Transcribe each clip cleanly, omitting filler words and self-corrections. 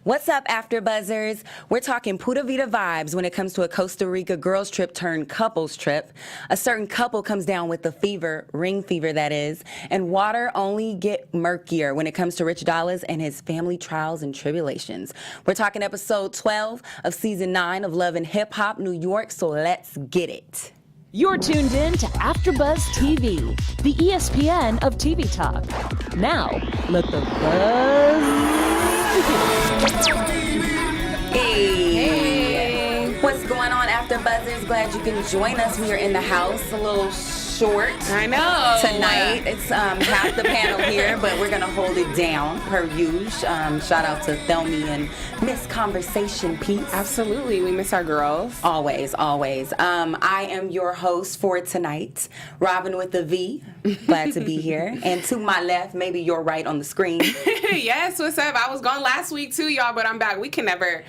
What's up, AfterBuzzers? We're talking Pura Vida vibes when it comes to a Costa Rica girls trip turned couples trip. A certain couple comes down with the fever, ring fever that is, and water only get murkier when it comes to Rich Dollaz and his family trials and tribulations. We're talking episode 12 of season 9 of Love and Hip Hop New York, so let's get it. You're tuned in to AfterBuzz TV, the ESPN of TV talk. Now, let the buzz begin. Hey. What's going on, AfterBuzzers? Glad you can join us. We are in the house, a little short. I know. Tonight, it's half the panel here, but we're going to hold it down per usual. Shout out to Thelmy and Miss Conversation Piece. Absolutely. We miss our girls. Always, always. I am your host for tonight, Rhavin with a V. Glad to be here. And to my left, maybe you're right on the screen. Yes, what's up? I was gone last week too, y'all, but I'm back. We can never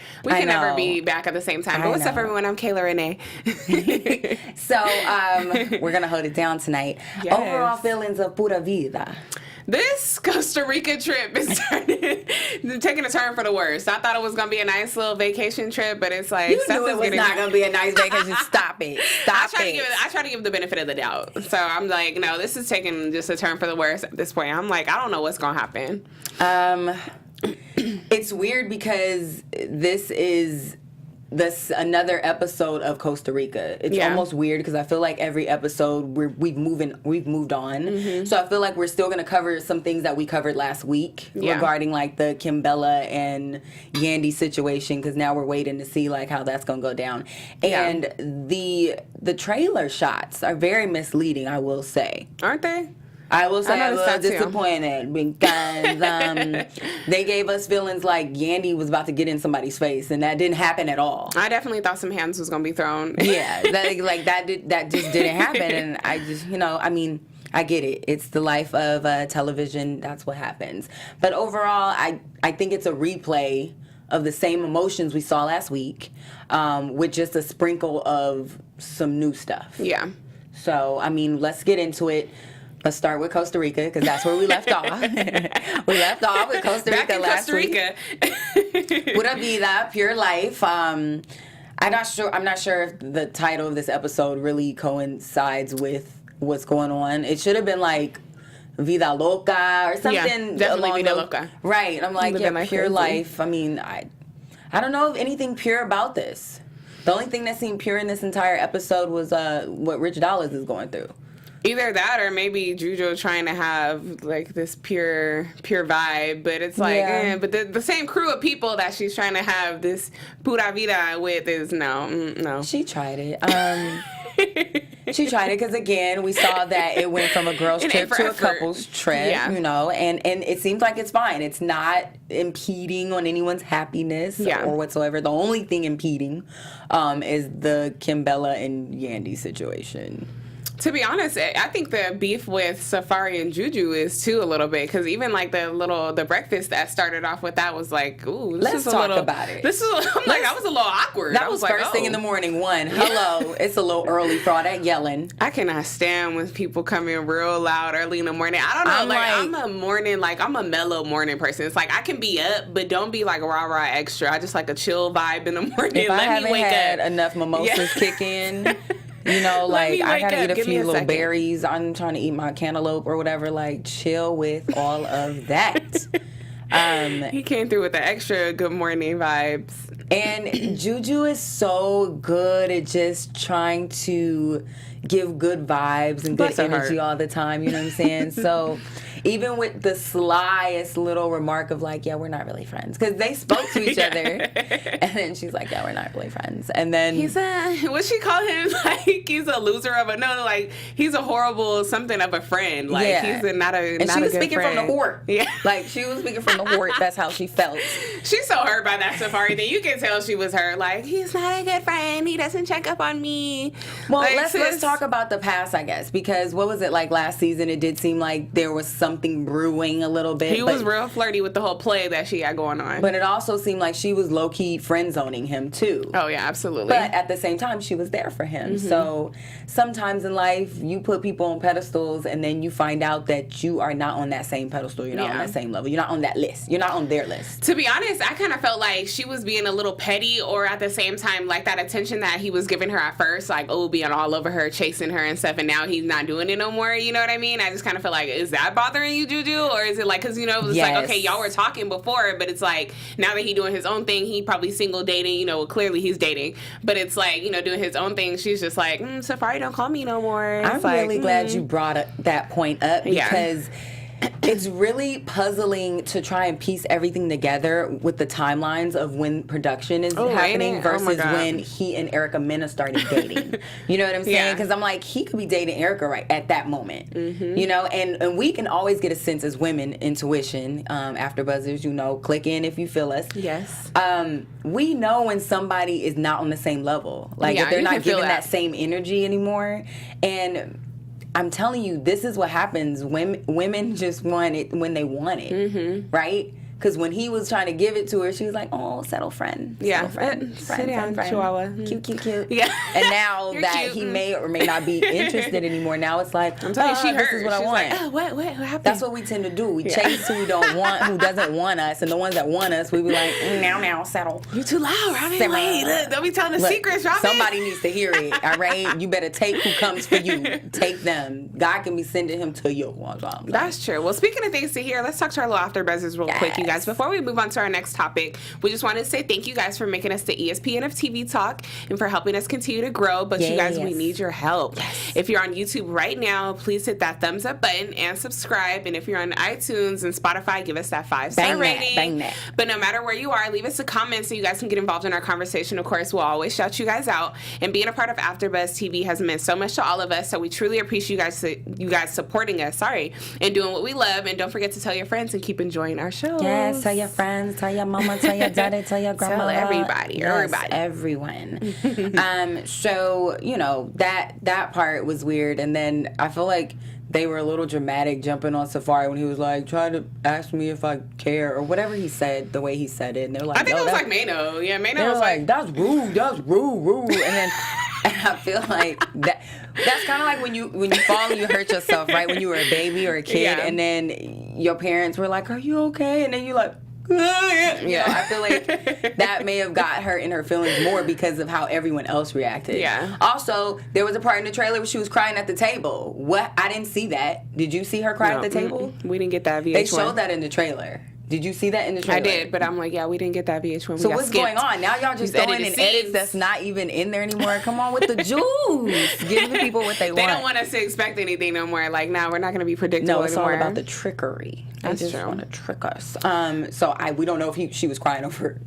be back at the same time. But what's up, everyone? I'm Kayla Renee. So, we're going to hold it down tonight. Yes. Overall feelings of Pura Vida. This Costa Rica trip is taking a turn for the worse. I thought it was going to be a nice little vacation trip, but it's like... You knew it was not going to be a nice vacation. Stop it. Stop it. I try to give the benefit of the doubt. So I'm like, no, this is taking just a turn for the worse at this point. I'm like, I don't know what's going to happen. It's weird because this is... another episode of Costa Rica. It's almost weird because I feel like every episode we've moved on. Mm-hmm. So I feel like we're still going to cover some things that we covered last week regarding like the Kimbella and Yandy situation, because now we're waiting to see like how that's going to go down. And the trailer shots are very misleading, I will say. Aren't they? I will say I was disappointed because they gave us feelings like Yandy was about to get in somebody's face, and that didn't happen at all. I definitely thought some hands was going to be thrown. Yeah, that just didn't happen, and I just, I get it. It's the life of television. That's what happens. But overall, I think it's a replay of the same emotions we saw last week, with just a sprinkle of some new stuff. Yeah. So, let's get into it. Let's start with Costa Rica, because that's where we left off. We left off with Costa Rica last week. Pura Vida, Pure Life. I'm not sure if the title of this episode really coincides with what's going on. It should have been like Vida Loca or something. Yeah, definitely Vida Loca. Right. I'm like, Pure Life. I don't know of anything pure about this. The only thing that seemed pure in this entire episode was what Rich Dollaz is going through. Either that or maybe Juju trying to have like this pure vibe, but it's like, but the same crew of people that she's trying to have this Pura Vida with is no. She tried it. She tried it because, again, we saw that it went from a girls' trip to a couples trip, and it seems like it's fine. It's not impeding on anyone's happiness or whatsoever. The only thing impeding is the Kimbella and Yandy situation. To be honest, I think the beef with Safari and Juju is too a little bit, because even like the breakfast that started off with that was like, ooh, let's talk about it. That was a little awkward. That was first thing in the morning. Hello, it's a little early for all that yelling. I cannot stand when people come in real loud early in the morning. I don't know, I'm a mellow morning person. It's like I can be up, but don't be like rah extra. I just like a chill vibe in the morning. If I haven't had enough mimosas kick in. I gotta eat a few little berries. I'm trying to eat my cantaloupe or whatever. Like, chill with all of that. He came through with the extra good morning vibes. And Juju is so good at just trying to give good vibes and good energy all the time. You know what I'm saying? So even with the slyest little remark of like, yeah, we're not really friends, because they spoke to each other, and then she's like, yeah, we're not really friends, and then what she call him, like he's a loser of he's a horrible something of a friend, like he's not a and not she a was good speaking friend. from the heart. Like she was speaking from the heart. That's how she felt. She's so hurt by that Safari thing. You can tell she was hurt. Like, he's not a good friend, he doesn't check up on me. Well, let's talk about the past, I guess, because what was it like last season? It did seem like there was something something brewing a little bit. He was real flirty with the whole play that she had going on. But it also seemed like she was low-key friend-zoning him, too. Oh, yeah, absolutely. But at the same time, she was there for him. Mm-hmm. So sometimes in life, you put people on pedestals, and then you find out that you are not on that same pedestal. You're not on that same level. You're not on that list. You're not on their list. To be honest, I kind of felt like she was being a little petty, or at the same time, like that attention that he was giving her at first, like, being all over her, chasing her and stuff, and now he's not doing it no more. You know what I mean? I just kind of feel like, is that bothering you, Juju? Or is it like, because, it was like, okay, y'all were talking before, but it's like, now that he doing his own thing, he probably single dating, clearly he's dating, but it's like, doing his own thing, she's just like, Safari, don't call me no more. I'm really glad you brought that point up, because it's really puzzling to try and piece everything together with the timelines of when production is happening versus when he and Erica Mena started dating. You know what I'm saying? Because I'm like, he could be dating Erica right at that moment. Mm-hmm. And we can always get a sense as women, intuition, AfterBuzzers, click in if you feel us. Yes. We know when somebody is not on the same level. Like, if they're not giving that same energy anymore. And I'm telling you, this is what happens. Women just want it when they want it, right? Because when he was trying to give it to her, she was like, "Oh, settle friend, friend, Chihuahua, cute." Yeah. And now that cute. he may or may not be interested anymore, now it's like, I'm telling you, this is what I want. Like, what happened? That's what we tend to do. We chase who we don't want, who doesn't want us, and the ones that want us, we be like, now, settle. You too loud, Rhavin. Wait, look, don't be telling the secrets, Rhavin. Somebody needs to hear it, all right? You better take who comes for you. Take them. God can be sending him to you. That's true. Well, speaking of things to hear, let's talk to our little AfterBuzzers real quick, you guys. Before we move on to our next topic, we just want to say thank you guys for making us the ESPN of TV talk and for helping us continue to grow. But you guys, we need your help. Yes. If you're on YouTube right now, please hit that thumbs up button and subscribe. And if you're on iTunes and Spotify, give us that 5-star rating. Bang that. But no matter where you are, leave us a comment so you guys can get involved in our conversation. Of course, we'll always shout you guys out. And being a part of AfterBuzz TV has meant so much to all of us. So we truly appreciate you guys supporting us. And doing what we love. And don't forget to tell your friends and keep enjoying our show. Yes, tell your friends, tell your mama, tell your daddy, tell your grandma. Tell everybody. Everyone. So, that part was weird. And then I feel like they were a little dramatic jumping on Safari when he was like, try to ask me if I care, or whatever he said, the way he said it. And they were like, I think it was like Mano. Yeah, Mano was like, that's rude. And then I feel like that's kind of like when you fall and you hurt yourself, right? When you were a baby or a kid, and then your parents were like, are you okay? And then you're like, I feel like that may have got her in her feelings more because of how everyone else reacted. Yeah. Also, there was a part in the trailer where she was crying at the table. What? I didn't see that. Did you see her cry at the table? We didn't get that VH1. They showed that in the trailer. Did you see that in the trailer? I did, but I'm like, we didn't get that VH1. So what's going on? Now y'all just throwing in edits that's not even in there anymore. Come on with the juice. Give the people what they want. They don't want us to expect anything no more. Like, now we're not going to be predictable anymore. No, it's all about the trickery. They just want to trick us. So we don't know if she was crying over.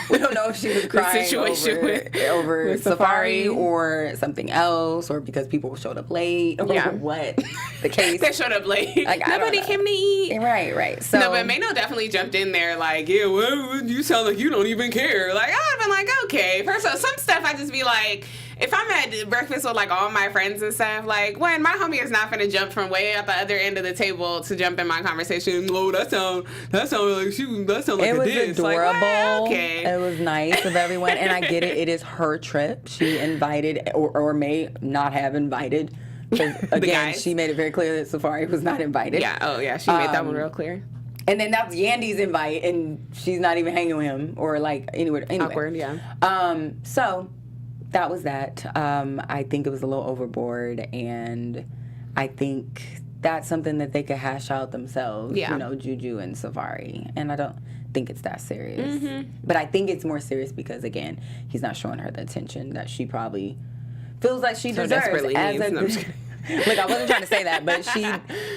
We don't know if she was crying over Safari or something else, or because people showed up late, or what the case. They showed up late. Like, nobody came to eat. Right. So no, but Mano definitely jumped in there like, well, you sound like you don't even care. Like, I've been like, okay. First of all, some stuff I just be like, if I'm at breakfast with like all my friends and stuff, like, when my homie is not gonna jump from way at the other end of the table to jump in my conversation. Oh, that sound like a diss. It was adorable. Like, well, okay. It was nice of everyone, and I get it. It is her trip. She invited, or may not have invited. Again, she made it very clear that Safari was not invited. Yeah. Oh, yeah. She made that one real clear. And then that's Yandy's invite, and she's not even hanging with him, or like anywhere. Anyway. Awkward, yeah. So that was that. I think it was a little overboard, and I think that's something that they could hash out themselves. Yeah. Juju and Safari, and I don't think it's that serious. Mm-hmm. But I think it's more serious because, again, he's not showing her the attention that she probably feels like she deserves. Look, I wasn't trying to say that, but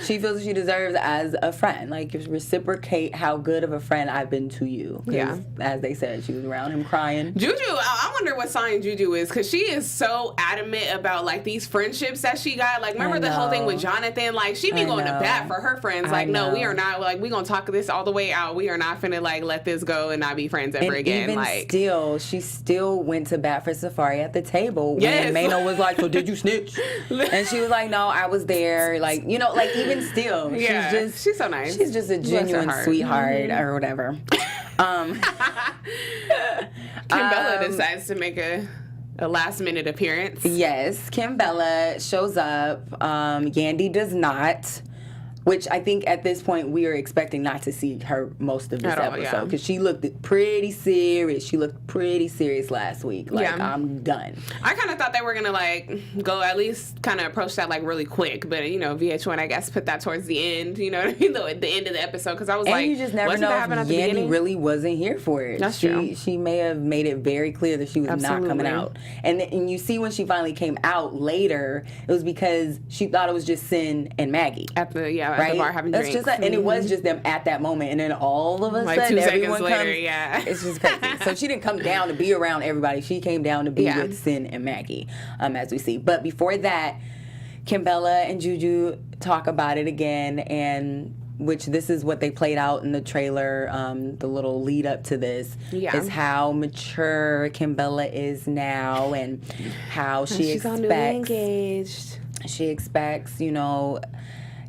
she feels she deserves as a friend. Like, reciprocate how good of a friend I've been to you. Yeah. As they said, she was around him crying. Juju, I wonder what sign Juju is, because she is so adamant about, like, these friendships that she got. Like, remember the whole thing with Jonathan? Like, she be going to bat for her friends. Like, no, we are not, like, we going to talk this all the way out. We are not finna, like, let this go and not be friends ever again. Even she still went to bat for Safari at the table when Mano was like, so did you snitch? And she was was like, no, I was there. Like, you know, like even still, she's so nice. She's just a genuine sweetheart or whatever. Kimbella decides to make a last minute appearance. Yes, Kimbella shows up. Yandy does not. Which I think at this point we are expecting not to see her most of this episode because she looked pretty serious. She looked pretty serious last week. Like, I'm done. I kind of thought they were gonna like go at least kind of approach that like really quick, but you know VH1 I guess put that towards the end. You know what I mean? Though at the end of the episode because I was like, you just never know if Yandy really wasn't here for it. That's true. She may have made it very clear that she was not coming out. And you see when she finally came out later, it was because she thought it was just Cyn and Maggie at the at the bar having drinks. Just and it was just them at that moment, and then all of a sudden, 2 everyone seconds later, comes. It's just crazy. So she didn't come down to be around everybody. She came down to be with Cyn and Maggie, as we see. But before that, Kimbella and Juju talk about it again, and which this is what they played out in the trailer, the little lead up to this, is how mature Kimbella is now, and how she's all newly engaged. She expects, you know,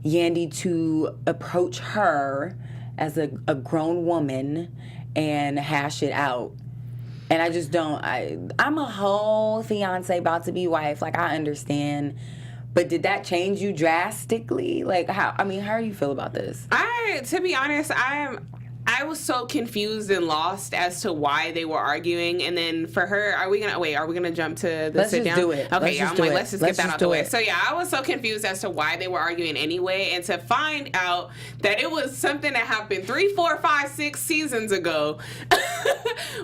Yandy to approach her as a grown woman and hash it out. And I just don't, I'm a whole fiance about to be wife. Like, I understand. But did that change you drastically? Like, how do you feel about this? To be honest, I was so confused and lost as to why they were arguing. And then for her, are we gonna jump to the sit down? Let's just do it. Okay, let's just get that out the way. So yeah, I was so confused as to why they were arguing anyway, and to find out that it was something that happened 3, 4, 5, 6 seasons ago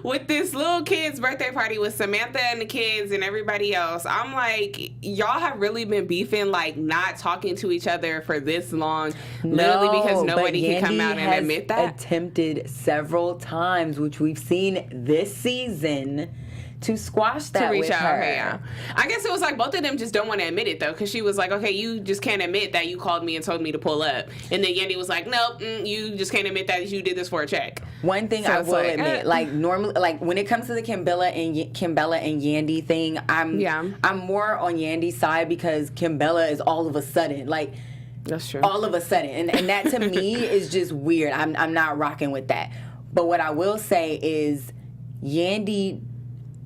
with this little kid's birthday party with Samantha and the kids and everybody else. I'm like, y'all have really been beefing, like not talking to each other for this long, literally because nobody can come out and admit that. Attempted several times, which we've seen this season, to squash that to reach with out. her. Okay, yeah. I guess it was like both of them just don't want to admit it though, because she was like, "Okay, you just can't admit that you called me and told me to pull up," and then Yandy was like, "Nope, you just can't admit that you did this for a check." One thing I will admit, like normally, like when it comes to the Kimbella and Yandy thing, I'm more on Yandy's side because Kimbella is all of a sudden like. That's true. All of a sudden. And that to me is just weird. I'm not rocking with that. But what I will say is Yandy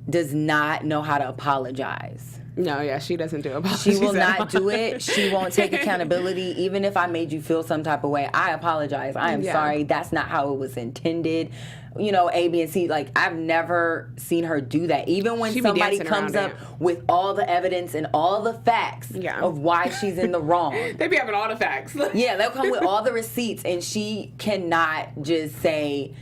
does not know how to apologize. No, yeah, she doesn't do apologies. She will not do it. She won't take accountability. Even if I made you feel some type of way, I apologize. I am sorry. That's not how it was intended. You know, A, B, and C. Like, I've never seen her do that. Even when somebody comes up with all the evidence and all the facts of why she's in the wrong. They be having all the facts. Yeah, they'll come with all the receipts, and she cannot just say,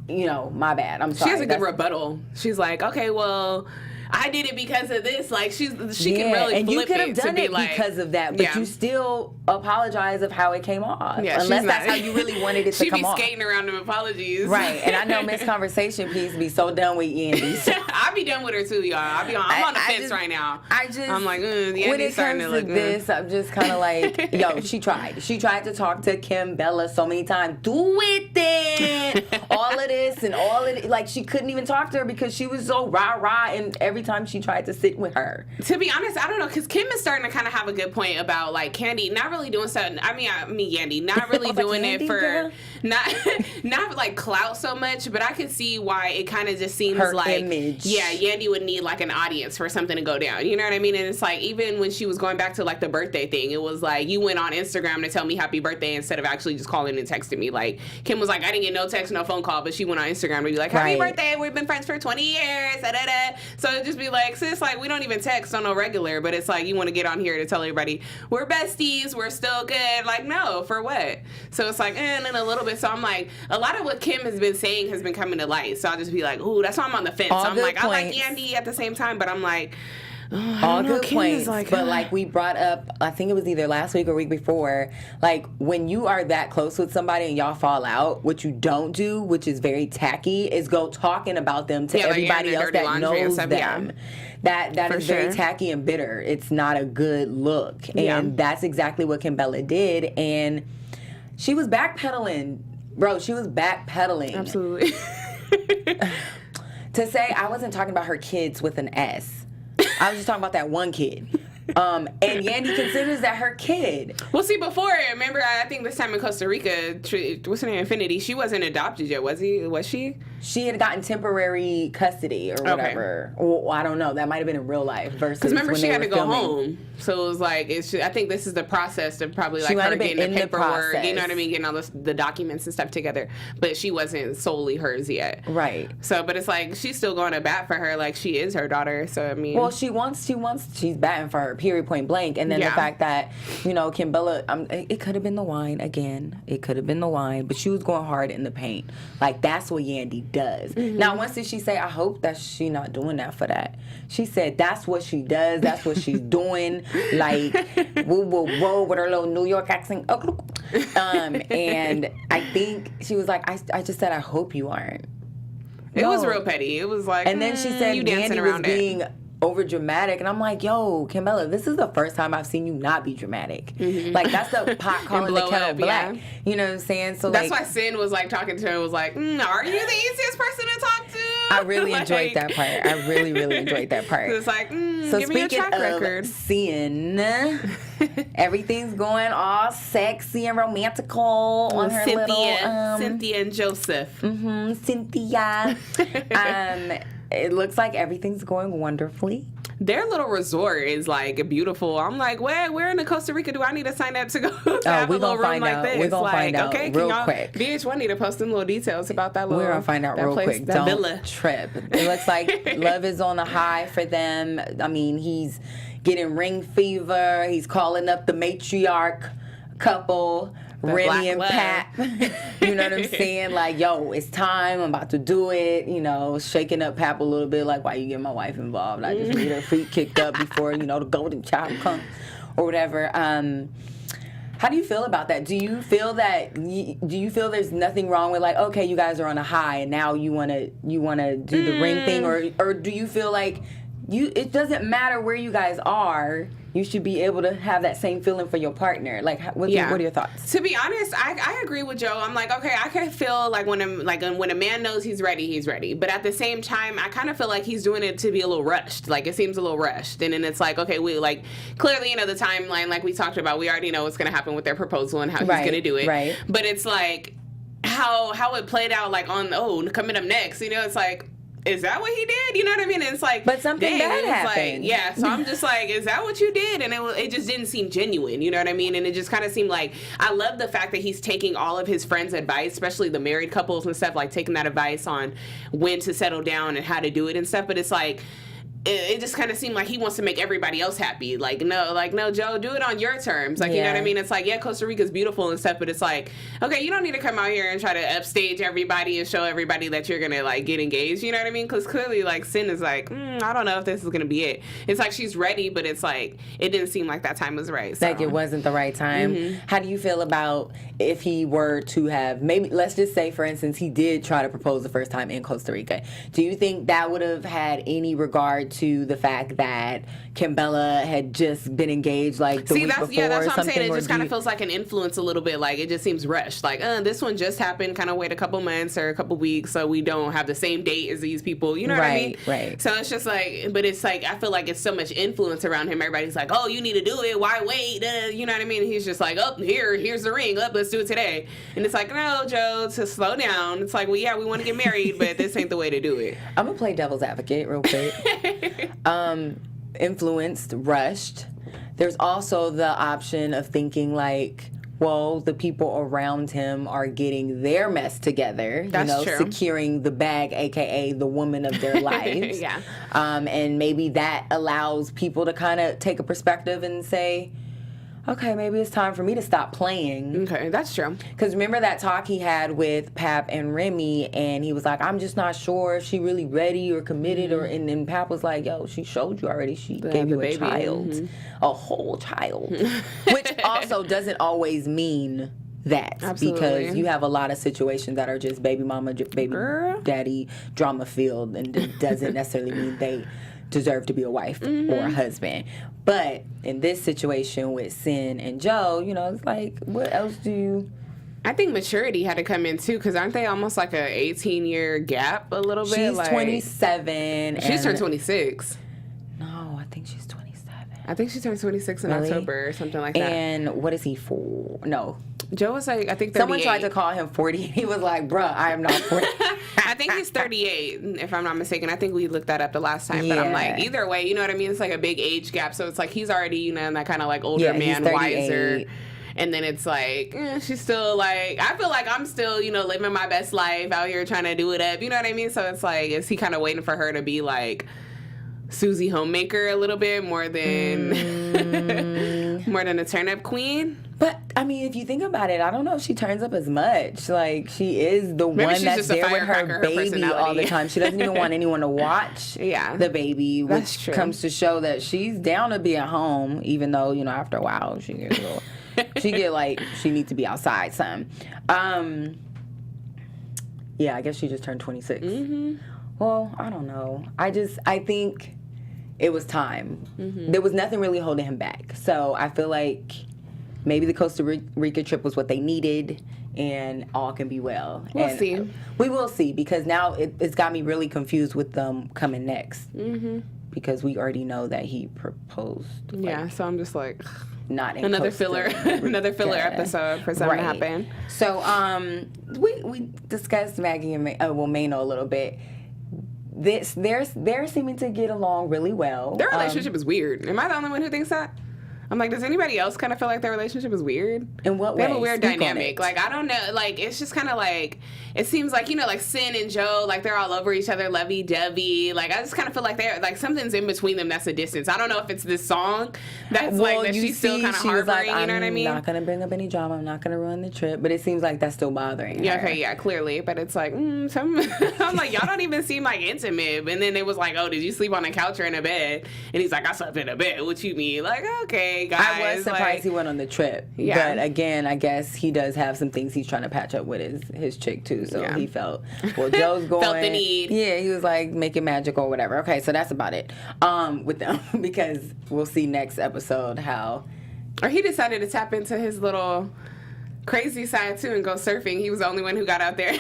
you know, my bad. I'm sorry. She has a good rebuttal. She's like, okay, well, I did it because of this. Like, she can really and flip you could have done it like, because of that, but you still apologize of how it came off. Yeah, unless that's how you really wanted it to come off. She be skating around them apologies. Right, and I know Miss Conversation Piece be so done with Yandy. So. I be done with her too, y'all. I'm on the fence right now. I'm like, when it comes to this, I'm just kind of like, yo, she tried. She tried to talk to Kimbella so many times. Do it then. All of this and all of it. Like, she couldn't even talk to her because she was so rah-rah, and every time she tried to sit with her. To be honest, I don't know, because Kim is starting to kind of have a good point about, like, Candy not really doing something. I mean, Yandy not really doing it for not like clout so much, but I can see why it kind of just seems her like image. Yeah, Yandy would need like an audience for something to go down. You know what I mean? And it's like, even when she was going back to like the birthday thing, it was like, you went on Instagram to tell me happy birthday instead of actually just calling and texting me. Like, Kim was like, I didn't get no text, no phone call, but she went on Instagram to be like, happy birthday, we've been friends for 20 years, da-da-da. So it'd just be like, sis, like, we don't even text on no regular, but it's like, you want to get on here to tell everybody we're besties, we're still good. Like, no, for what? So it's like, and then a little bit. So I'm like, a lot of what Kim has been saying has been coming to light. So I'll just be like, ooh, that's why I'm on the fence. So I'm like, points. I like Yandy at the same time, but I'm like, all good points, but like we brought up, I think it was either last week or week before, like when you are that close with somebody and y'all fall out, what you don't do, which is very tacky, is go talking about them to everybody else that knows them. That is very tacky and bitter. It's not a good look, and that's exactly what Kimbella did, and she was backpedaling, bro. She was backpedaling. Absolutely. To say I wasn't talking about her kids with an S. I was just talking about that one kid. And Yandy considers that her kid. Well, see, before, remember, I think this time in Costa Rica, what's her name, Infinity, she wasn't adopted yet, was she? She had gotten temporary custody or whatever. Okay. Well, I don't know. That might have been in real life versus because remember, she had to go filming. Home. So it was like, I think this is the process of probably like her getting the paperwork, you know what I mean, getting all the documents and stuff together. But she wasn't solely hers yet. Right. So, but it's like, she's still going to bat for her like she is her daughter. So, I mean. Well, she's batting for her, period, point blank. And then the fact that, Kimbella, it could have been the wine again. It could have been the wine. But she was going hard in the paint. Like, that's what Yandy does. Mm-hmm. Now, once did she say, I hope that she not doing that for that. She said, that's what she does. That's what she's doing. Like, whoa, with her little New York accent. And I think she was like, I just said, I hope you aren't. It was real petty. It was like, and then she said Yandy was being over dramatic, and I'm like, yo, Kimbella, this is the first time I've seen you not be dramatic. Mm-hmm. Like, that's the pot calling the kettle black. Yeah. You know what I'm saying? So that's why Cyn was like talking to her and was like, are you the easiest person to talk to? I really enjoyed that part. I really, really enjoyed that part. It's like, so give me a track record. Cyn, everything's going all sexy and romantical on her Cynthia and Joseph. Mm-hmm, Cynthia. It looks like everything's going wonderfully. Their little resort is like beautiful. I'm like, where in the Costa Rica do I need to sign up to go to have a little room like this? We're gonna find out real quick. VH1 need to post some little details about that little. We're gonna find out real quick. Don't villa. Trip. It looks like love is on the high for them. I mean, he's getting ring fever. He's calling up the matriarch couple. Remy and Pat, you know what I'm saying? Like, yo, it's time. I'm about to do it. Shaking up Pap a little bit. Like, why you get my wife involved? I just need her feet kicked up before, the golden child comes or whatever. How do you feel about that? Do you feel there's nothing wrong with like, okay, you guys are on a high and now you wanna do the ring thing, or do you feel like it doesn't matter where you guys are? You should be able to have that same feeling for your partner. Like, what are your thoughts? To be honest, I agree with Joe. I'm like, okay, I can feel like when a man knows he's ready, he's ready. But at the same time, I kind of feel like he's doing it to be a little rushed. Like, it seems a little rushed. And then it's like, okay, we like, clearly, the timeline, like we talked about, we already know what's going to happen with their proposal and how he's going to do it. Right. But it's like, how it played out, like coming up next, it's like, is that what he did? You know what I mean? And it's like, but something bad happened. Like, so I'm just like, is that what you did? And it just didn't seem genuine. You know what I mean? And it just kind of seemed like, I love the fact that he's taking all of his friends' advice, especially the married couples and stuff, like taking that advice on when to settle down and how to do it and stuff. But it's like, it just kind of seemed like he wants to make everybody else happy. Like, no, Joe, do it on your terms. Like, you know what I mean? It's like, Costa Rica's beautiful and stuff, but it's like, okay, you don't need to come out here and try to upstage everybody and show everybody that you're going to, like, get engaged. You know what I mean? Because clearly, like, Cyn is like, I don't know if this is going to be it. It's like she's ready, but it's like, it didn't seem like that time was right. So. Like it wasn't the right time. Mm-hmm. How do you feel about if he were to have, maybe, let's just say, for instance, he did try to propose the first time in Costa Rica. Do you think that would have had any regard to the fact that Kimbella had just been engaged like the week before? Yeah, that's what I'm saying. It just kind of feels like an influence a little bit. Like, it just seems rushed. Like, this one just happened, kind of wait a couple months or a couple weeks so we don't have the same date as these people. You know what I mean? Right. So it's just like, but it's like, I feel like it's so much influence around him. Everybody's like, oh, you need to do it. Why wait? You know what I mean? And he's just like, here's the ring. Let's do it today. And it's like, no, Joe, to slow down. It's like, well, yeah, we want to get married, but this ain't the way to do it. I'm going to play devil's advocate real quick. Influenced, rushed. There's also the option of thinking like, well, the people around him are getting their mess together. That's true. Securing the bag, aka the woman of their lives. Yeah. And maybe that allows people to kind of take a perspective and say, okay, maybe it's time for me to stop playing. Okay, that's true. Because remember that talk he had with Pap and Remy, and he was like, I'm just not sure if she really ready or committed, and then Pap was like, yo, she showed you already. She gave you a child, a whole child. Which also doesn't always mean that. Absolutely. Because you have a lot of situations that are just baby mama, baby daddy, drama filled, and it doesn't necessarily mean they deserve to be a wife or a husband. But in this situation with Cyn and Joe, it's like, what else do you... I think maturity had to come in too, because aren't they almost like a 18-year gap a little bit? She's 27. She's turned 26. No, I think she's 27. I think she turned 26 in October or something like that. And what is he for? No. Joe was like, I think 38. Someone tried to call him 40. He was like, bruh, I am not 40. I think he's 38, if I'm not mistaken. I think we looked that up the last time. But I'm like, either way, you know what I mean? It's like a big age gap. So it's like he's already, you know, in that kind of like older man, wiser. And then it's like, she's still like, I feel like I'm still, you know, living my best life out here trying to do it up. You know what I mean? So it's like, is he kind of waiting for her to be like Susie Homemaker a little bit more than more than a turn-up queen? But, I mean, if you think about it, I don't know if she turns up as much. Like, she is the one that's there with her baby all the time. She doesn't even want anyone to watch the baby, which comes to show that she's down to be at home, even though, you know, after a while, she gets a little... she needs to be outside some. Yeah, I guess she just turned 26. Well, I don't know. I think it was time. There was nothing really holding him back. So I feel like maybe the Costa Rica trip was what they needed, and all can be well. We'll see. We will see, because now it's got me really confused with them coming next. Because we already know that he proposed. Yeah, so I'm just like... Not in another Costa filler Rica. Another filler episode for something to happen. So we discussed Maggie and Mano a little bit. They're seeming to get along really well. Their relationship is weird. Am I the only one who thinks that? I'm like, does anybody else kind of feel like their relationship is weird? In what way? They have a weird dynamic. Like, I don't know. Like, it's just kind of like, it seems like, you know, like Cyn and Joe, like they're all over each other, lovey-dovey. Like, I just kind of feel like they're, like, something's in between them that's a distance. I don't know if it's this song that's like, that she's still kind of harboring, like, you know what I mean? I'm not going to bring up any drama. I'm not going to ruin the trip. But it seems like that's still bothering her. Yeah, okay, yeah, clearly. But it's like, I'm like, y'all don't even seem like intimate. And then it was like, oh, did you sleep on a couch or in a bed? And he's like, I slept in a bed. What you mean? Like, okay, guys. I was surprised he went on the trip. Yeah. But again, I guess he does have some things he's trying to patch up with his chick too. So he felt, well, Joe's going. Felt the need. Yeah, he was like, make it magical or whatever. Okay, so that's about it with them, because we'll see next episode how. Or he decided to tap into his little crazy side too and go surfing. He was the only one who got out there.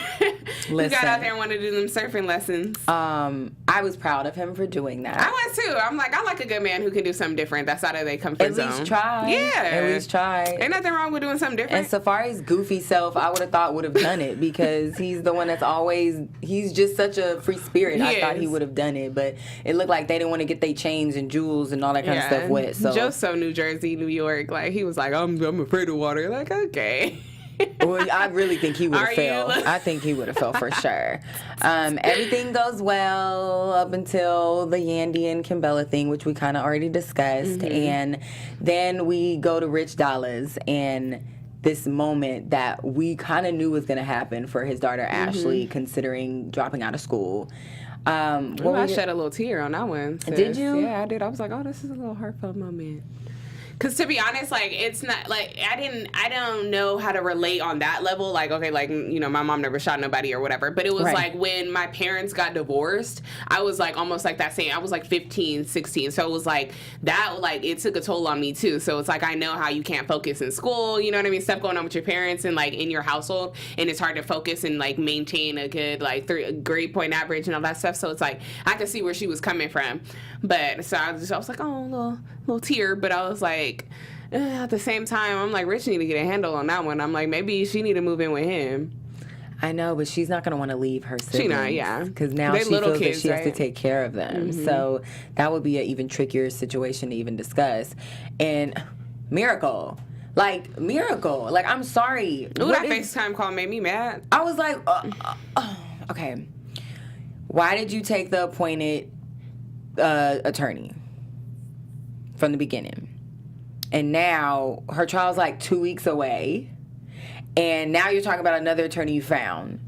Who got out there and wanted to do them surfing lessons. I was proud of him for doing that. I was too. I'm like, I like a good man who can do something different. That's out of their comfort zone. At least try. Yeah. At least try. Ain't nothing wrong with doing something different. And Safari's goofy self, I would have thought would have done it, because he's the one that's always, he's just such a free spirit. I thought he would have done it, but it looked like they didn't want to get their chains and jewels and all that kind of stuff wet. So Joe's so New Jersey, New York. Like, he was like, I'm afraid of water. Like, okay. Well, I really think he would have failed. I think he would have failed for sure. Everything goes well up until the Yandy and Kimbella thing, which we kind of already discussed. And then we go to Rich Dollaz, and this moment that we kind of knew was going to happen for his daughter Ashley, considering dropping out of school. I shed a little tear on that one. Sis. Did you? Yeah, I did. I was like, oh, this is a little heartfelt moment. Because to be honest, like, it's not, like, I don't know how to relate on that level. Like, okay, like, you know, my mom never shot nobody or whatever. But it was like when my parents got divorced, I was like almost like that same, I was like 15, 16. So it was like that, like, it took a toll on me too. So it's like, I know how you can't focus in school, you know what I mean? Stuff going on with your parents and like in your household. And it's hard to focus and like maintain a good, like, grade point average and all that stuff. So it's like, I could see where she was coming from. But so I was like, oh, little tear. But I was like, at the same time, I'm like, Rich need to get a handle on that one. I'm like, maybe she need to move in with him. I know, but she's not going to want to leave her siblings. She not, yeah. Because now she feels that she has to take care of them. So that would be an even trickier situation to even discuss. And Miracle. Like, I'm sorry. Ooh, that FaceTime call made me mad. I was like, okay. Why did you take the appointed attorney from the beginning? And now her trial's like 2 weeks away. And now you're talking about another attorney you found.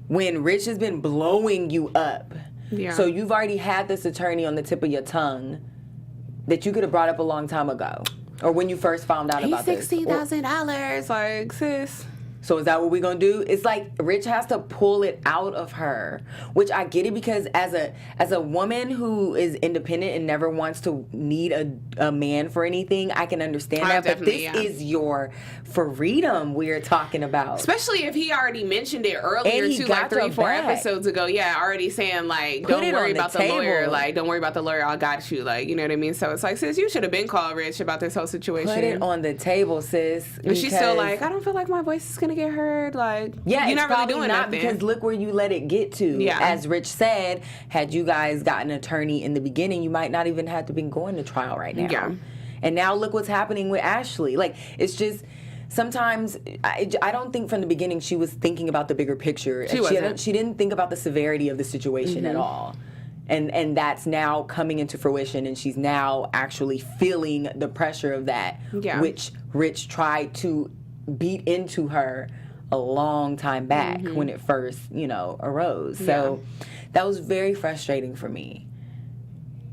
When Rich has been blowing you up. Yeah. So you've already had this attorney on the tip of your tongue that you could have brought up a long time ago. Or when you first found out about this. $60,000. Like, sis. So is that what we're gonna do? It's like Rich has to pull it out of her, which I get it, because as a woman who is independent and never wants to need a man for anything, I can understand that. But this is your freedom we're talking about. Especially if he already mentioned it earlier too, like 3-4 episodes ago. Yeah, already saying like, don't worry about the lawyer. Like, don't worry about the lawyer. I got you. Like, you know what I mean? So it's like, sis, you should have been called Rich about this whole situation. Put it on the table, sis. And she's still like, I don't feel like my voice is gonna get heard. Like, yeah, you're not really doing not nothing. Because look where you let it get to. Yeah. As Rich said, had you guys gotten an attorney in the beginning, you might not even have to been going to trial right now. Yeah. And now look what's happening with Ashley. Like, it's just sometimes I don't think from the beginning she was thinking about the bigger picture. She didn't think about the severity of the situation at all. And that's now coming into fruition, and she's now actually feeling the pressure of that, which Rich tried to beat into her a long time back when it first, arose. So that was very frustrating for me.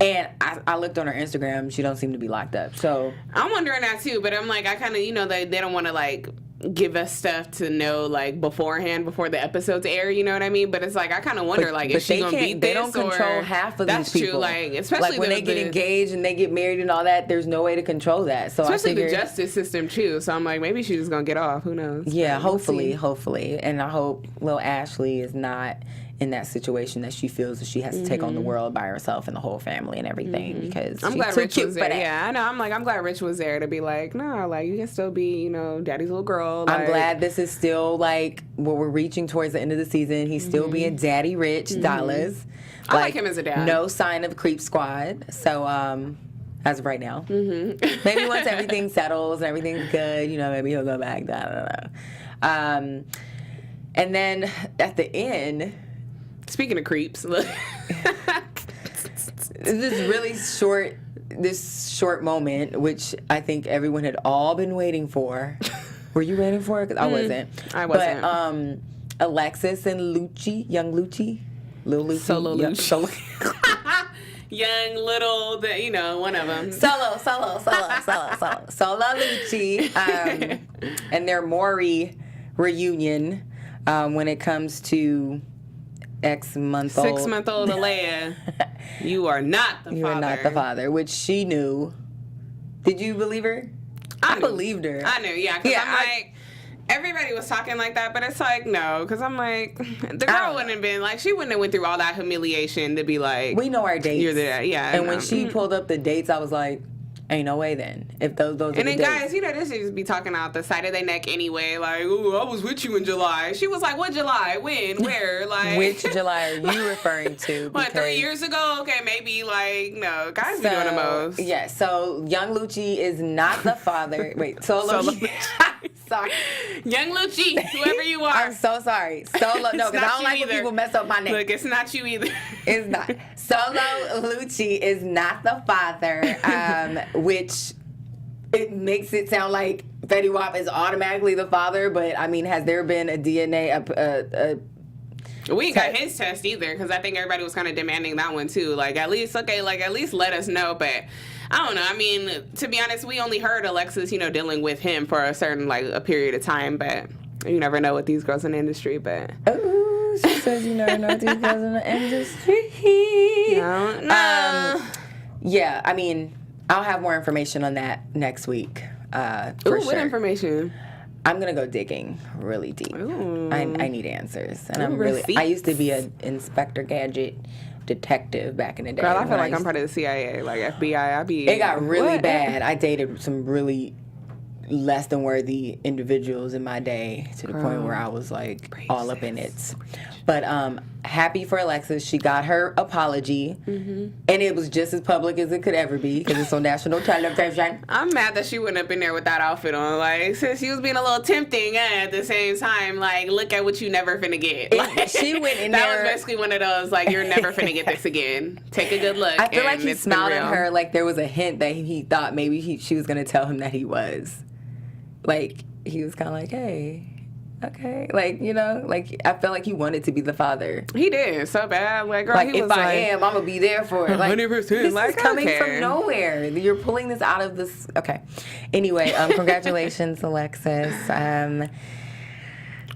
And I looked on her Instagram. She don't seem to be locked up. So I'm wondering that too. But I'm like, I kind of, they don't want to like give us stuff to know like beforehand before the episodes air. You know what I mean? But it's like, I kind of wonder like, is she gonna beat this? They don't control half of these people. That's true. Like, especially like when they get engaged and they get married and all that. There's no way to control that. So especially the justice system too. So I'm like, maybe she's just gonna get off. Who knows? Yeah, hopefully, and I hope little Ashley is not in that situation that she feels that she has to take on the world by herself and the whole family and everything, because I'm glad Rich was there. Yeah, I know. I'm glad Rich was there to be like, no, like, you can still be, daddy's little girl. Like, I'm glad this is still like what we're reaching towards the end of the season. He's still being daddy rich, Dollaz. I like him as a dad. No sign of Creep Squad. So as of right now, maybe once everything settles and everything's good, maybe he'll go back. And then at the end. Speaking of creeps, look. This short moment, which I think everyone had all been waiting for. Were you waiting for it? Because I wasn't. I wasn't. But Alexis and Lucci, young Lucci, Lil Lucci, Solo Lucci. Young, little, one of them. Solo Lucci, and their Maury reunion when it comes to 6-month-old Alea. You are not the father. You are not the father, which she knew. Did you believe her? I believed her. I knew, yeah. Because I'm like, everybody was talking like that, but it's like, no. Because I'm like, the girl wouldn't have been, like, she wouldn't have went through all that humiliation to be like, we know our dates. You're there, yeah. And when she pulled up the dates, I was like, ain't no way then. If those are and then the guys, dates. this just be talking out the side of their neck anyway. Like, ooh, I was with you in July. She was like, what July? When? Where? Like, which July are you referring to? What, 3 years ago? Okay, maybe like, no. Guys be doing the most. Yeah, so young Lucci is not the father. Wait, Solo Lucci. Sorry. Young Lucci, whoever you are. I'm so sorry. Solo, no, because I don't like when people mess up my name. Look, it's not you either. It's not. Solo Lucci is not the father, which it makes it sound like Fetty Wap is automatically the father, but I mean, has there been a DNA, we ain't got his test either, because I think everybody was kind of demanding that one too. Like, at least let us know. But I don't know. I mean, to be honest, we only heard Alexis, dealing with him for a certain, a period of time. But you never know with these girls in the industry. But she says you never know with these girls in the industry. No. Yeah, I mean, I'll have more information on that next week. For sure. What information? I'm gonna go digging really deep. I need answers, and receipts. I used to be an Inspector Gadget detective back in the day. Girl, I feel like I'm part of the CIA, like FBI. It got really bad. I dated some really less than worthy individuals in my day, to the point where I was like all up in it. But happy for Alexis. She got her apology, and it was just as public as it could ever be because it's on national television. I'm mad that she went up in there with that outfit on. Like, since she was being a little tempting at the same time, like, look at what you never finna get. Like, she went in that there. That was basically one of those, like, you're never finna get this again. Take a good look. I feel like he smiled at her like there was a hint that he thought maybe she was going to tell him that he was. Like, he was kind of like, hey, okay. Like, like, I felt like he wanted to be the father. He did so bad. Like, girl, like, he if was I am, I'm going to be there for it. Like, 100%. This like, is coming from nowhere. You're pulling this out of this. Okay. Anyway, congratulations, Alexis.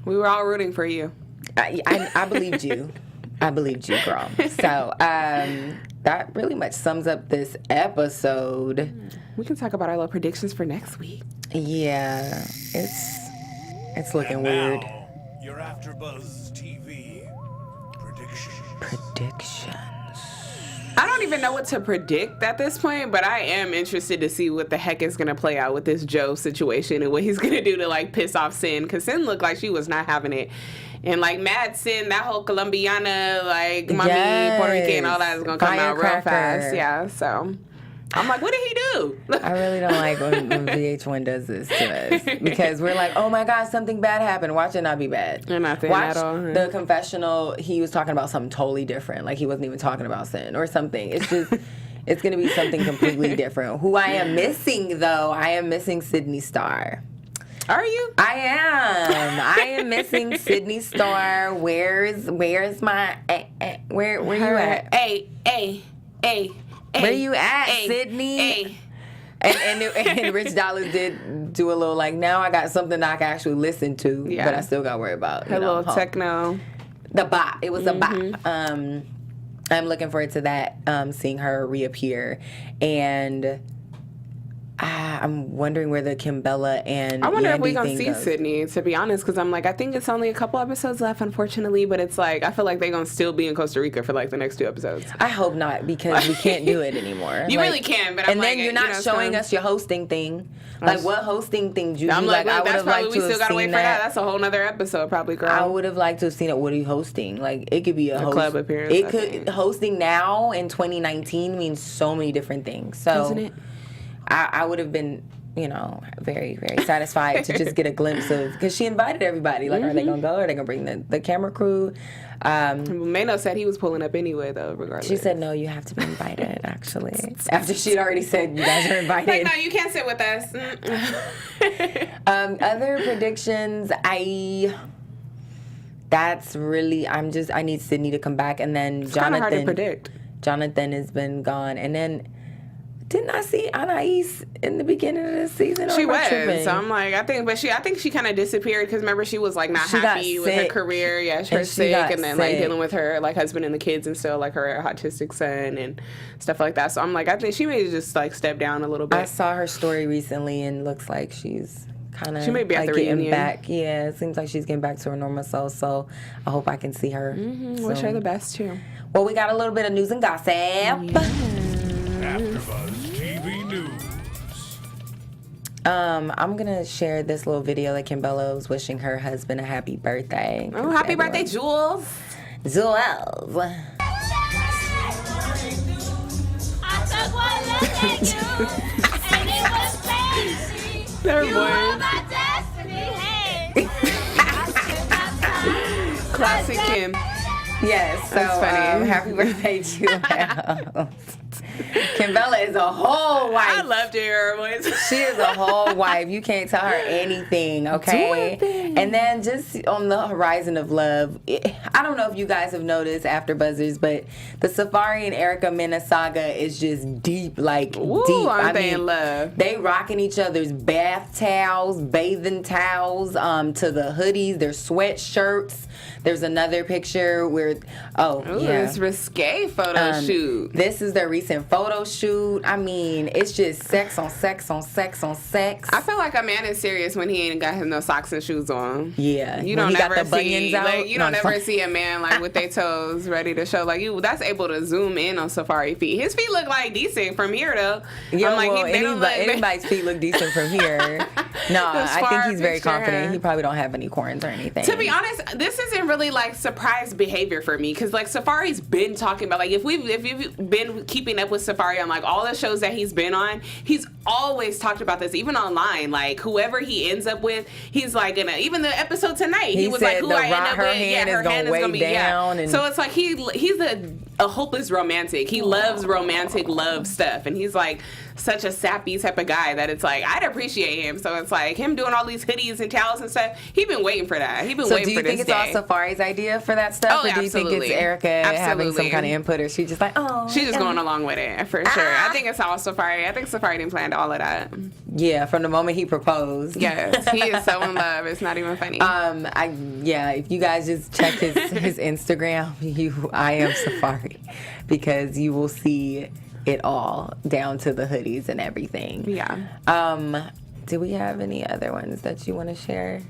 We were all rooting for you. I believed you. I believed you, girl. So that really much sums up this episode. We can talk about our little predictions for next week. Yeah, it's looking weird. Your AfterBuzz TV predictions. I don't even know what to predict at this point, but I am interested to see what the heck is going to play out with this Joe situation and what he's going to do to, like, piss off Cyn, because Cyn looked like she was not having it. And, like, Mad Cyn, that whole Colombiana, like, mommy, Puerto Rican, all that is going to come out real fast. Yeah, so I'm like, what did he do? I really don't like when VH1 does this to us, because we're like, oh my God, something bad happened. Watch it not be bad. Nothing Watch at all. The confessional. He was talking about something totally different. Like he wasn't even talking about Cyn or something. It's just, it's going to be something completely different. Who I am missing, though, I am missing Sydney Starr. Are you? I am missing Sydney Starr. Where's my where you at? Hey. Where you at, Sydney? And Rich Dollaz did do a little like, now I got something I can actually listen to, but I still got to worry about her little techno. The bop. It was a bop. I'm looking forward to that, seeing her reappear. And I'm wondering where the Kimbella and I wonder Yandy if we're going to see goes. Sydney, to be honest, because I'm like, I think it's only a couple episodes left, unfortunately, but it's like, I feel like they're going to still be in Costa Rica for like the next 2 episodes. I hope not, because we can't do it anymore. You really can, but I'm like... And then you're not showing us your hosting thing. Like, what hosting thing do you do? I'm like, I would have liked to we still got to wait for that. That's a whole nother episode, probably, girl. I would have liked to have seen it. What are you hosting? Like, it could be a club appearance. It could... Hosting now in 2019 means so many different things. So, doesn't it? I would have been... very, very satisfied to just get a glimpse of, because she invited everybody. Like, are they going to go? Are they going to bring the camera crew? Mano said he was pulling up anyway, though, regardless. She said, no, you have to be invited, actually. After she'd already said you guys are invited. Like, no, you can't sit with us. Other predictions, I need Sydney to come back, and then it's kind of hard to predict. Jonathan has been gone, and then didn't I see Anais in the beginning of the season? She was. So I'm like, I think she kind of disappeared because remember she was like not happy with her career. Yeah, she was sick, and then like dealing with her like husband and the kids, and still like her autistic son and stuff like that. So I'm like, I think she may just like step down a little bit. I saw her story recently, and looks like she's kind of she may be at the getting reunion. back. Yeah, it seems like she's getting back to her normal self. So I hope I can see her. Wish her the best too. Well, we got a little bit of news and gossip. AfterBuzz TV News. I'm gonna share this little video that Kimbella was wishing her husband a happy birthday. Oh, happy birthday, Jules! Jules. Their voice. Classic Kim. Yes, so That's funny. Happy birthday, Jules. Kimbella is a whole wife. I loved her voice. She is a whole wife. You can't tell her anything, okay? And then just on the horizon of love, I don't know if you guys have noticed AfterBuzzers, but the Safari and Erica Mena saga is just deep, like Ooh, deep. Aren't they in love? They rocking each other's bath towels, bathing towels, to the hoodies, their sweatshirts. There's another picture where, this risque photo shoot. This is their recent photo shoot. I mean, it's just sex on sex on sex on sex. I feel like a man is serious when he ain't got no socks and shoes on. Yeah, you don't ever see like you don't ever see a man like with their toes ready to show. Like that's able to zoom in on Safari feet. His feet look like decent from here though. Yeah, I'm like, anybody's feet look decent from here. No, I think he's very confident. He probably don't have any corns or anything. To be honest, this isn't really like surprise behavior for me because like Safari's been talking about like if you've been keeping up with Safari on like all the shows that he's been on, he's always talked about this, even online. Like whoever he ends up with, he's like even the episode tonight, he was like, who I end up with, her hand is gonna be down. And so it's like he's a hopeless romantic. He loves romantic love stuff, and he's like such a sappy type of guy that it's like I'd appreciate him. So it's like him doing all these hoodies and towels and stuff. He's been waiting for that. He's been waiting for this day. So do you think it's all Safari's idea for that stuff, or do you think it's Erica having some kind of input, or she just like, she's just going along with it for sure. I think it's all Safari. I think Safari didn't plan all of that. Yeah, from the moment he proposed. Yes, he is so in love. It's not even funny. If you guys just check his Instagram, I am Safari, because you will see it all down to the hoodies and everything. Yeah. Do we have any other ones that you want to share?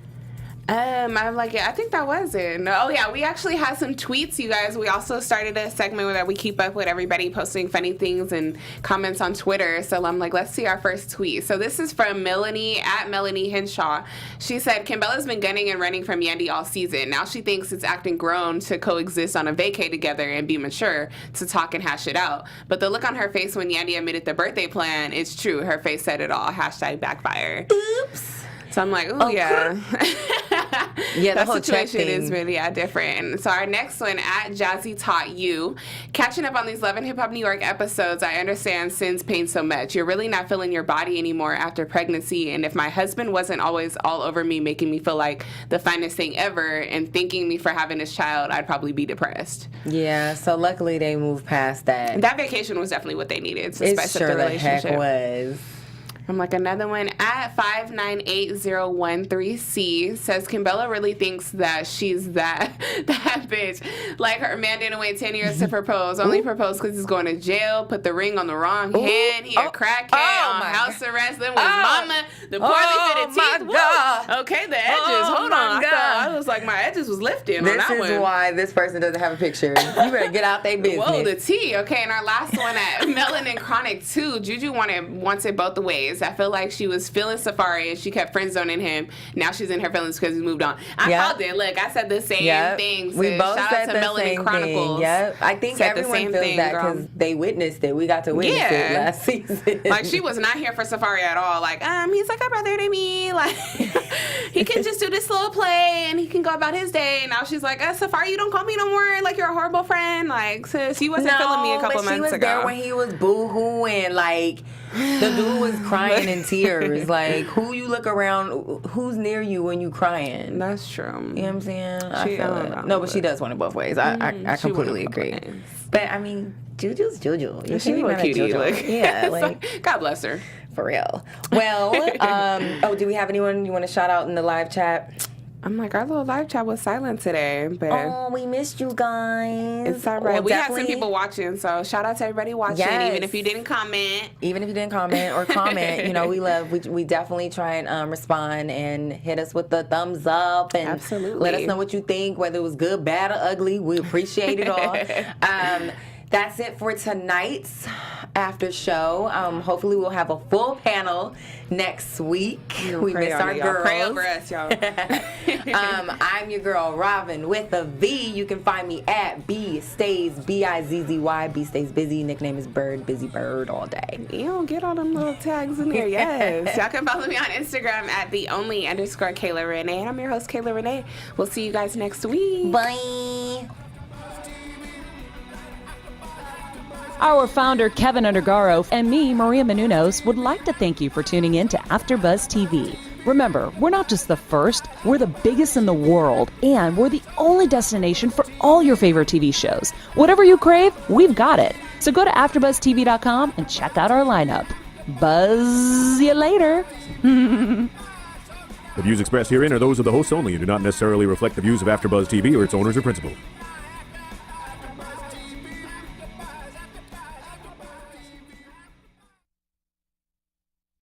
I'm like, yeah, I think that was it. Oh, yeah, we actually had some tweets, you guys. We also started a segment where we keep up with everybody posting funny things and comments on Twitter. So I'm like, let's see our first tweet. So this is from Melanie, at Melanie Henshaw. She said, Kimbella's been gunning and running from Yandy all season. Now she thinks it's acting grown to coexist on a vacay together and be mature to talk and hash it out. But the look on her face when Yandy admitted the birthday plan is true. Her face said it all. Hashtag backfire. Oops. So I'm like, oh, yeah. Yeah, that situation is really different. So our next one, at Jazzy Taught You. Catching up on these Love and Hip Hop New York episodes, I understand Cyn's pain so much. You're really not feeling your body anymore after pregnancy. And if my husband wasn't always all over me, making me feel like the finest thing ever and thanking me for having this child, I'd probably be depressed. Yeah, so luckily they moved past that. That vacation was definitely what they needed to It spice sure up the the heck relationship. was. I'm like, another one, at 598013C, says Kimbella really thinks that she's that bitch. Like, her man didn't wait 10 years to propose. Only proposed because he's going to jail, put the ring on the wrong hand. He a crackhead on house arrest, living with his mama. The poorly fitted teeth. God. Okay, the edges. Hold on. I was like, my edges was lifting on that one. This is why this person doesn't have a picture. You better get out their business. Whoa, the tea. Okay, and our last one, at Melanin Chronic 2, Juju wants it both ways. I feel like she was feeling Safari and she kept friend zoning him. Now she's in her feelings because he moved on. I called it. Look, I said the same thing. We both Shout said out to the Melanin same Chronicles. thing. Yep. I think everyone feels that because they witnessed it. We got to witness it last season. Like, she was not here for Safari at all. Like, he's like a brother to me. Like, he can just do this little play and he can go about his day. Now she's like, Safari, you don't call me no more. Like, you're a horrible friend. Like, sis, he wasn't feeling me a couple months ago. She was there when he was boo-hooing. Like, the dude was crying in tears. Like, who you look around, who's near you when you crying? That's true. You know what I'm saying? I feel it. No, but she does want it both ways. I completely agree. But, I mean, Juju's Juju. She's a little cutie. Like, yeah, like, God bless her. For real. Well, do we have anyone you want to shout out in the live chat? I'm like, our little live chat was silent today, but we missed you guys. It's all right. We had some people watching, so shout out to everybody watching, even if you didn't comment. Even if you didn't comment or comment, we definitely try and respond and hit us with the thumbs up and let us know what you think, whether it was good, bad, or ugly. We appreciate it all. That's it for tonight's after show. Hopefully we'll have a full panel next week. We miss our girls. Pray over us, y'all. I'm your girl, Rhavin, with a V. You can find me at B-Stays, B-I-Z-Z-Y, B-Stays Busy. Nickname is Bird, Busy Bird all day. You don't get all them little tags in there, yes. Y'all can follow me on Instagram at @the_Kayla Renee. And I'm your host, Kayla Renee. We'll see you guys next week. Bye. Our founder, Kevin Undergaro, and me, Maria Menounos, would like to thank you for tuning in to AfterBuzz TV. Remember, we're not just the first, we're the biggest in the world, and we're the only destination for all your favorite TV shows. Whatever you crave, we've got it. So go to AfterBuzzTV.com and check out our lineup. Buzz you later. The views expressed herein are those of the hosts only and do not necessarily reflect the views of AfterBuzz TV or its owners or principals.